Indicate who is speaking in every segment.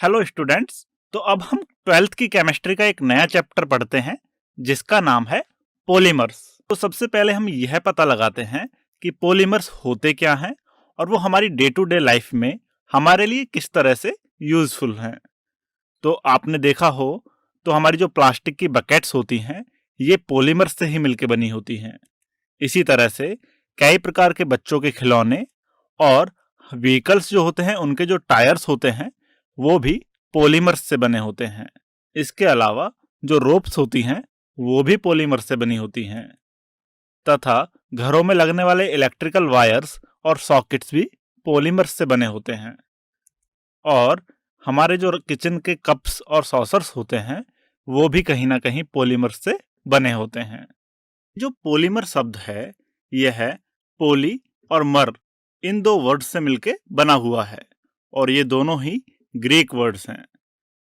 Speaker 1: Hello students. तो अब हम ट्वेल्थ की केमिस्ट्री का एक नया चैप्टर पढ़ते हैं जिसका नाम है पॉलीमर्स। तो सबसे पहले हम यह पता लगाते हैं कि पॉलीमर्स होते क्या हैं और वो हमारी डे टू डे लाइफ में हमारे लिए किस तरह से यूजफुल हैं। तो आपने देखा हो तो हमारी जो प्लास्टिक की बकेट्स होती हैं ये पॉलीमर्स से ही मिलके बनी होती हैं। इसी तरह से कई प्रकार के बच्चों के खिलौने और व्हीकल्स जो होते हैं उनके जो टायर्स होते हैं वो भी पॉलीमर्स से बने होते हैं। इसके अलावा जो रोप्स होती हैं वो भी पॉलीमर्स से बनी होती हैं तथा घरों में लगने वाले इलेक्ट्रिकल वायर्स और सॉकेट्स भी पॉलीमर्स से बने होते हैं। और हमारे जो किचन के कप्स और सॉसर्स होते हैं वो भी कहीं ना कहीं पॉलीमर्स से बने होते हैं। जो पॉलीमर शब्द है यह है पोली और मर इन दो वर्ड्स से मिलके बना हुआ है और ये दोनों ही ग्रीक वर्ड्स हैं,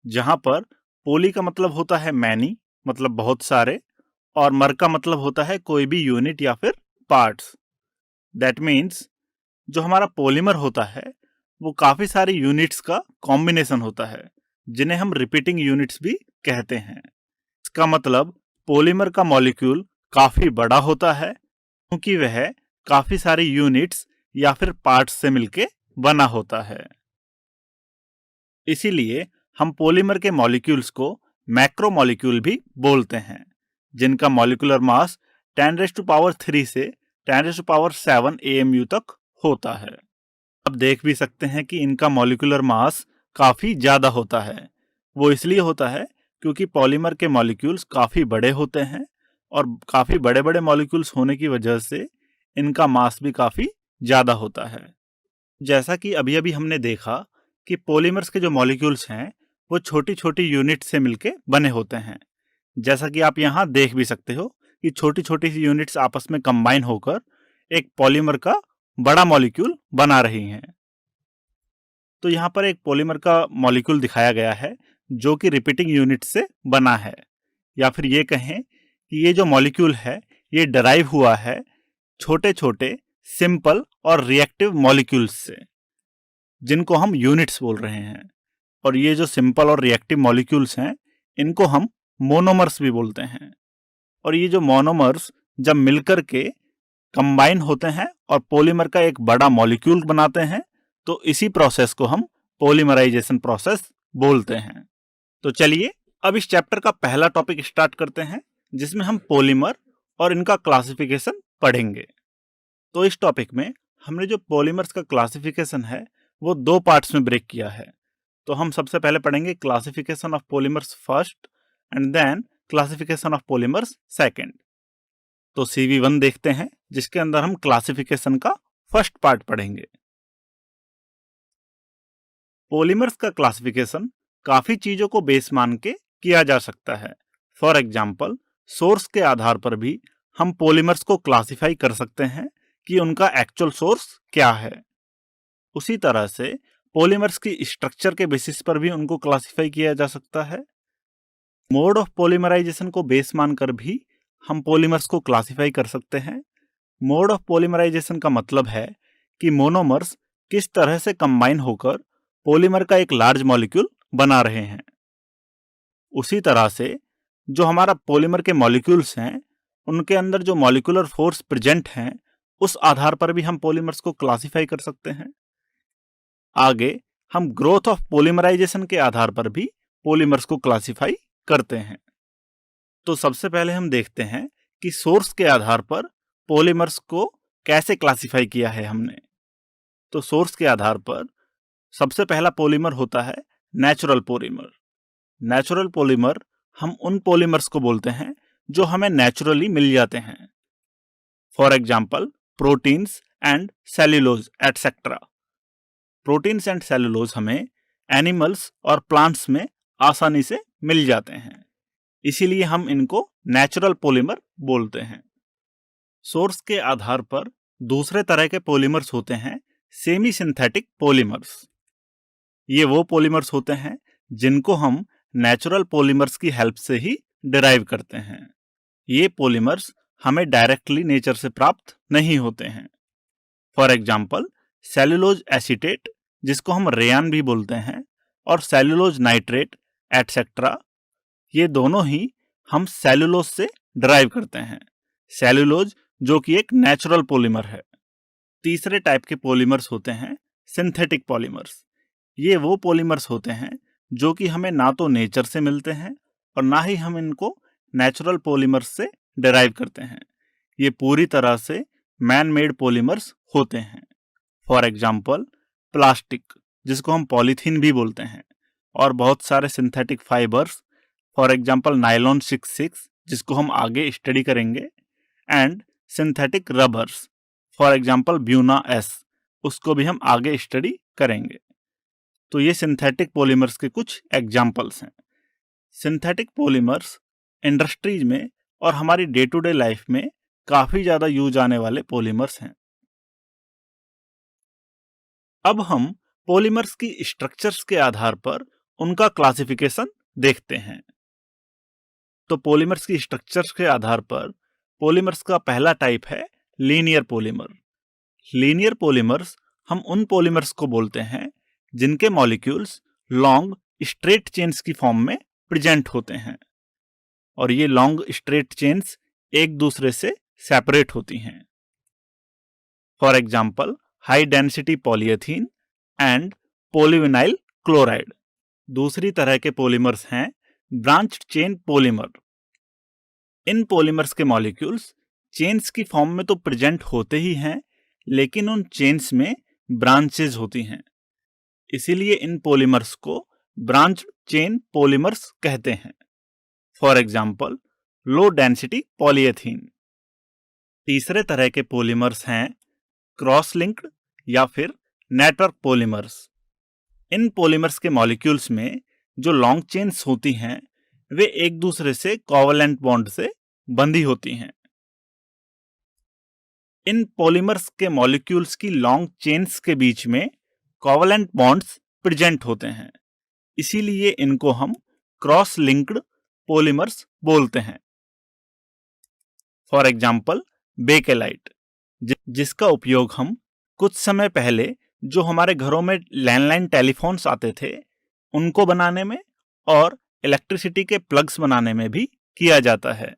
Speaker 1: जहां पर पोली का मतलब होता है मैनी मतलब बहुत सारे और मर का मतलब होता है कोई भी यूनिट या फिर पार्ट्स। दैट मीन्स जो हमारा पॉलीमर होता है वो काफी सारी यूनिट्स का कॉम्बिनेशन होता है जिन्हें हम रिपीटिंग यूनिट्स भी कहते हैं। इसका मतलब पॉलीमर का मॉलिक्यूल काफी बड़ा होता है क्योंकि वह काफी सारी यूनिट्स या फिर पार्ट्स से मिलके बना होता है। इसीलिए हम पॉलीमर के मॉलिक्यूल्स को मैक्रोमॉलिक्यूल भी बोलते हैं जिनका मॉलिक्यूलर मास 10⁻³ से 10⁻7 AMU तक होता है। अब देख भी सकते हैं कि इनका मॉलिक्यूलर मास काफी ज्यादा होता है। वो इसलिए होता है क्योंकि पॉलीमर के मॉलिक्यूल्स काफी बड़े होते हैं और काफी बड़े बड़े मॉलिक्यूल्स होने की वजह से इनका मास भी काफी ज्यादा होता है। जैसा कि अभी अभी हमने देखा कि पॉलीमर्स के जो मॉलिक्यूल्स हैं वो छोटी छोटी यूनिट से मिलके बने होते हैं। जैसा कि आप यहाँ देख भी सकते हो कि छोटी छोटी सी यूनिट्स आपस में कंबाइन होकर एक पॉलीमर का बड़ा मॉलिक्यूल बना रही हैं। तो यहाँ पर एक पॉलीमर का मॉलिक्यूल दिखाया गया है जो कि रिपीटिंग यूनिट से बना है, या फिर ये कहें कि ये जो मॉलिक्यूल है ये डराइव हुआ है छोटे छोटे सिंपल और रिएक्टिव मॉलिक्यूल्स से जिनको हम यूनिट्स बोल रहे हैं। और ये जो सिंपल और रिएक्टिव मॉलिक्यूल्स हैं इनको हम मोनोमर्स भी बोलते हैं। और ये जो मोनोमर्स जब मिलकर के कंबाइन होते हैं और पॉलीमर का एक बड़ा मॉलिक्यूल बनाते हैं तो इसी प्रोसेस को हम पॉलीमराइजेशन प्रोसेस बोलते हैं। तो चलिए अब इस चैप्टर का पहला टॉपिक स्टार्ट करते हैं जिसमें हम पॉलीमर और इनका क्लासिफिकेशन पढ़ेंगे। तो इस टॉपिक में हमने जो पॉलीमर्स का क्लासिफिकेशन है वो दो पार्ट्स में ब्रेक किया है। तो हम सबसे पहले पढ़ेंगे classification of polymers first and then classification of polymers second. तो CV1 देखते हैं जिसके अंदर हम क्लासिफिकेशन का फर्स्ट पार्ट पढ़ेंगे। पॉलीमर्स का क्लासिफिकेशन काफी चीजों को बेस मान के किया जा सकता है। फॉर एग्जाम्पल सोर्स के आधार पर भी हम पॉलीमर्स को क्लासिफाई कर सकते हैं कि उनका एक्चुअल सोर्स क्या है। उसी तरह से पॉलीमर्स की स्ट्रक्चर के बेसिस पर भी उनको क्लासिफाई किया जा सकता है। मोड ऑफ पॉलीमराइजेशन को बेस मानकर भी हम पॉलीमर्स को क्लासिफाई कर सकते हैं। मोड ऑफ पॉलीमराइजेशन का मतलब है कि मोनोमर्स किस तरह से कंबाइन होकर पॉलीमर का एक लार्ज मॉलिक्यूल बना रहे हैं। उसी तरह से जो हमारा पॉलीमर के मॉलिक्यूल्स हैं उनके अंदर जो मॉलिक्यूलर फोर्स प्रेजेंट हैं उस आधार पर भी हम पॉलीमर्स को क्लासिफाई कर सकते हैं। आगे हम ग्रोथ ऑफ पॉलीमराइजेशन के आधार पर भी पॉलीमर्स को क्लासिफाई करते हैं। तो सबसे पहले हम देखते हैं कि सोर्स के आधार पर पॉलीमर्स को कैसे क्लासिफाई किया है हमने। तो सोर्स के आधार पर सबसे पहला पॉलीमर होता है नेचुरल पॉलीमर। नेचुरल पॉलीमर हम उन पॉलीमर्स को बोलते हैं जो हमें नेचुरली मिल जाते हैं। For example proteins and cellulose etcetera. Proteins and cellulose हमें एनिमल्स और प्लांट्स में आसानी से मिल जाते हैं, इसीलिए हम इनको नेचुरल पॉलीमर बोलते हैं। सोर्स के आधार पर दूसरे तरह के पॉलीमर्स होते हैं सेमी सिंथेटिक पॉलीमर्स। ये वो पॉलीमर्स होते हैं जिनको हम नेचुरल पॉलीमर्स की हेल्प से ही डिराइव करते हैं। ये पॉलीमर्स हमें डायरेक्टली नेचर से प्राप्त नहीं होते हैं। फॉर एग्जाम्पल सेल्यूलोज एसीटेट जिसको हम रेयान भी बोलते हैं और सेलुलोज नाइट्रेट एटसेट्रा, ये दोनों ही हम सेलुलोज से डराइव करते हैं। सेलुलोज जो कि एक नेचुरल पॉलीमर है। तीसरे टाइप के पॉलीमर्स होते हैं सिंथेटिक पॉलीमर्स। ये वो पॉलीमर्स होते हैं जो कि हमें ना तो नेचर से मिलते हैं और ना ही हम इनको नेचुरल पॉलीमर्स से डराइव करते हैं। ये पूरी तरह से मैन मेड पॉलीमर्स होते हैं। फॉर एग्जाम्पल प्लास्टिक, जिसको हम पॉलीथीन भी बोलते हैं, और बहुत सारे synthetic fibres, for example nylon 66, जिसको हम आगे स्टडी करेंगे, and synthetic rubbers, for example Buena S, उसको भी हम आगे स्टडी करेंगे। तो ये सिंथेटिक पॉलीमर्स के कुछ एग्जाम्पल्स हैं। सिंथेटिक पॉलीमर्स इंडस्ट्रीज में और हमारी डे टू डे लाइफ में काफ़ी ज़्यादा यूज आने वाले पॉलीमर्स हैं। अब हम पॉलीमर्स की स्ट्रक्चर्स के आधार पर उनका क्लासिफिकेशन देखते हैं। तो पॉलीमर्स की स्ट्रक्चर्स के आधार पर पॉलीमर्स का पहला टाइप है लीनियर पॉलीमर। लीनियर पॉलीमर्स हम उन पॉलीमर्स को बोलते हैं जिनके मॉलिक्यूल्स लॉन्ग स्ट्रेट चेन्स की फॉर्म में प्रेजेंट होते हैं, और ये लॉन्ग स्ट्रेट चेन्स एक दूसरे से सेपरेट होती हैं। For example high density polyethylene and polyvinyl chloride. दूसरी तरह के पॉलीमर्स हैं ब्रांच्ड चेन पॉलीमर। इन पॉलीमर्स के मॉलिक्यूल्स चेन्स की फॉर्म में तो प्रेजेंट होते ही हैं, लेकिन उन चेन्स में ब्रांचेज होती हैं, इसीलिए इन पॉलीमर्स को ब्रांच्ड चेन पॉलीमर्स कहते हैं। For example low density polyethylene. तीसरे तरह के पॉलीमर्स हैं क्रॉस लिंक्ड या फिर नेटवर्क पॉलीमर्स। इन पॉलीमर्स के मॉलिक्यूल्स में जो लॉन्ग चेन्स होती हैं वे एक दूसरे से कोवलेंट बॉन्ड से बंधी होती हैं। इन पॉलीमर्स के मॉलिक्यूल्स की लॉन्ग चेन्स के बीच में कोवलेंट बॉन्ड्स प्रेजेंट होते हैं, इसीलिए इनको हम क्रॉस लिंक्ड पॉलीमर्स बोलते हैं। फॉर एग्जाम्पल बेकेलाइट, जिसका उपयोग हम कुछ समय पहले जो हमारे घरों में लैंडलाइन टेलीफोन्स आते थे उनको बनाने में और इलेक्ट्रिसिटी के प्लग्स बनाने में भी किया जाता है।